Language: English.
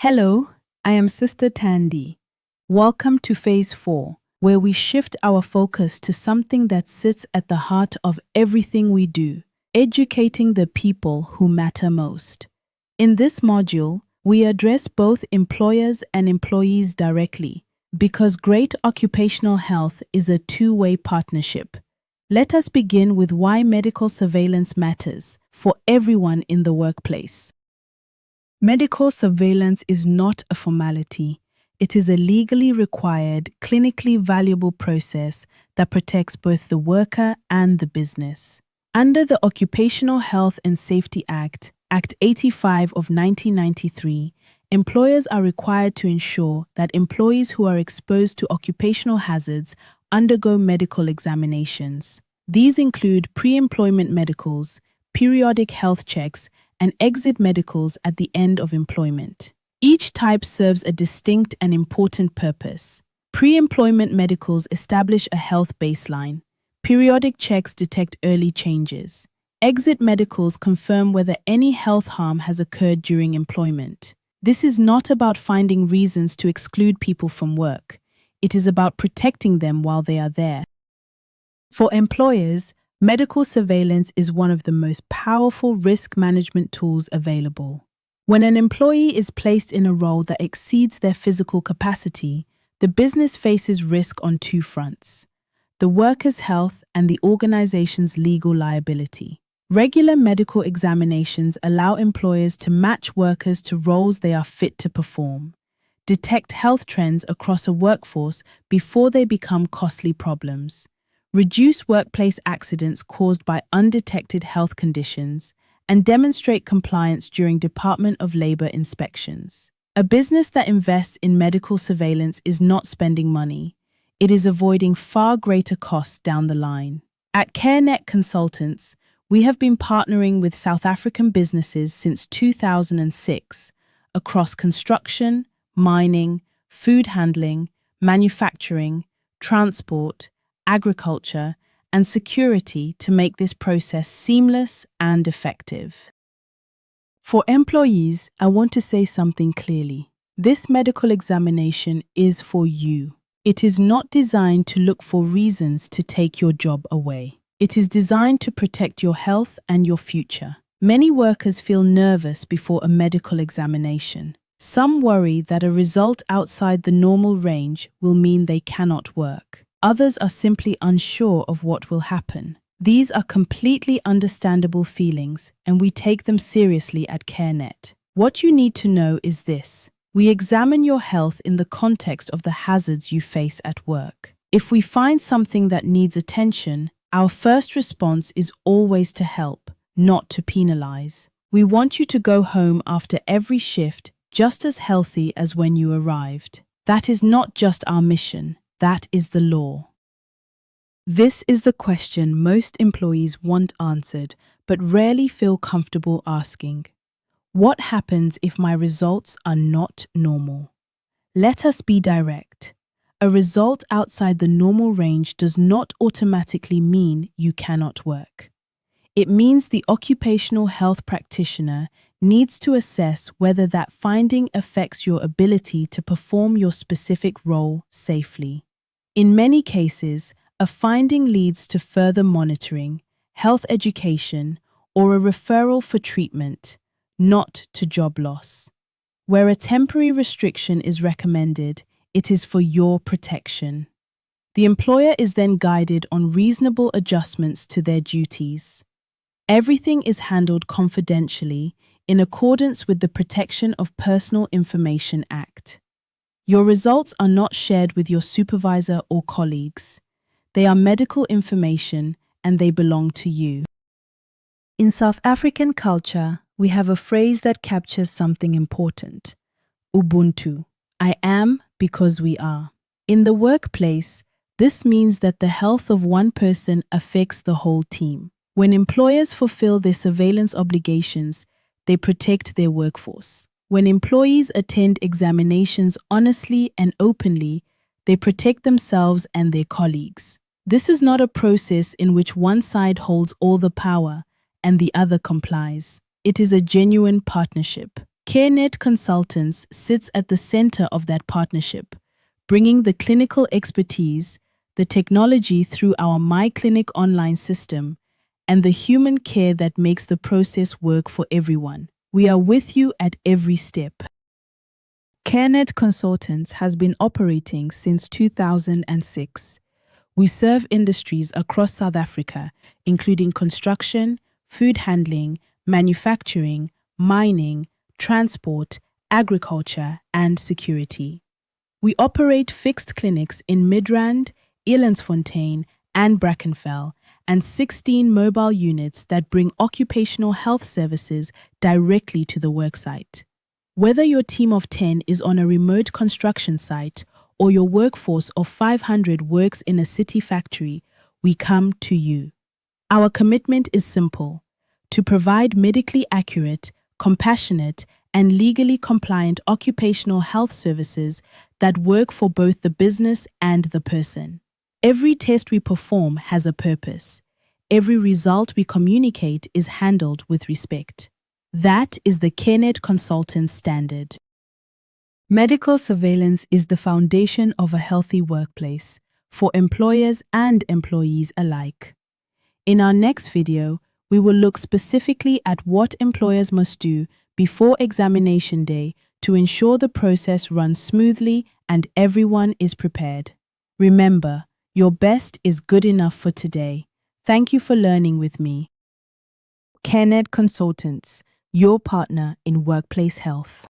Hello, I am Sister Tandy. Welcome to Phase 4, where we shift our focus to something that sits at the heart of everything we do, educating the people who matter most. In this module, we address both employers and employees directly, because great occupational health is a two-way partnership. Let us begin with why medical surveillance matters for everyone in the workplace. Medical surveillance is not a formality. It is a legally required, clinically valuable process that protects both the worker and the business. Under the Occupational Health and Safety Act, Act 85 of 1993, employers are required to ensure that employees who are exposed to occupational hazards undergo medical examinations. These include pre-employment medicals, periodic health checks, and exit medicals at the end of employment. Each type serves a distinct and important purpose. Pre-employment medicals establish a health baseline. Periodic checks detect early changes. Exit medicals confirm whether any health harm has occurred during employment. This is not about finding reasons to exclude people from work. It is about protecting them while they are there. For employers, medical surveillance is one of the most powerful risk management tools available. When an employee is placed in a role that exceeds their physical capacity, the business faces risk on two fronts: the worker's health and the organization's legal liability. Regular medical examinations allow employers to match workers to roles they are fit to perform, detect health trends across a workforce before they become costly problems, reduce workplace accidents caused by undetected health conditions, and demonstrate compliance during Department of Labor inspections. A business that invests in medical surveillance is not spending money. It is avoiding far greater costs down the line. At CareNet Consultants, we have been partnering with South African businesses since 2006 across construction, mining, food handling, manufacturing, transport, agriculture, and security to make this process seamless and effective. For employees, I want to say something clearly. This medical examination is for you. It is not designed to look for reasons to take your job away. It is designed to protect your health and your future. Many workers feel nervous before a medical examination. Some worry that a result outside the normal range will mean they cannot work. Others are simply unsure of what will happen. These are completely understandable feelings, and we take them seriously at CareNet. What you need to know is this: we examine your health in the context of the hazards you face at work. If we find something that needs attention, our first response is always to help, not to penalize. We want you to go home after every shift just as healthy as when you arrived. That is not just our mission. That is the law. This is the question most employees want answered, but rarely feel comfortable asking. What happens if my results are not normal? Let us be direct. A result outside the normal range does not automatically mean you cannot work. It means the occupational health practitioner needs to assess whether that finding affects your ability to perform your specific role safely. In many cases, a finding leads to further monitoring, health education, or a referral for treatment, not to job loss. Where a temporary restriction is recommended, it is for your protection. The employer is then guided on reasonable adjustments to their duties. Everything is handled confidentially in accordance with the Protection of Personal Information Act. Your results are not shared with your supervisor or colleagues. They are medical information and they belong to you. In South African culture, we have a phrase that captures something important: Ubuntu. I am because we are. In the workplace, this means that the health of one person affects the whole team. When employers fulfill their surveillance obligations, they protect their workforce. When employees attend examinations honestly and openly, they protect themselves and their colleagues. This is not a process in which one side holds all the power and the other complies. It is a genuine partnership. CareNet Consultants sits at the center of that partnership, bringing the clinical expertise, the technology through our MyClinic online system, and the human care that makes the process work for everyone. We are with you at every step. CareNet Consultants has been operating since 2006. We serve industries across South Africa, including construction, food handling, manufacturing, mining, transport, agriculture, and security. We operate fixed clinics in Midrand, Elandsfontein, and Brackenfell, and 16 mobile units that bring occupational health services directly to the worksite. Whether your team of 10 is on a remote construction site or your workforce of 500 works in a city factory, we come to you. Our commitment is simple: to provide medically accurate, compassionate, and legally compliant occupational health services that work for both the business and the person. Every test we perform has a purpose. Every result we communicate is handled with respect. That is the CareNet Consultant standard. Medical surveillance is the foundation of a healthy workplace for employers and employees alike. In our next video, we will look specifically at what employers must do before examination day to ensure the process runs smoothly and everyone is prepared. Remember, your best is good enough for today. Thank you for learning with me. CareNet Consultants, your partner in workplace health.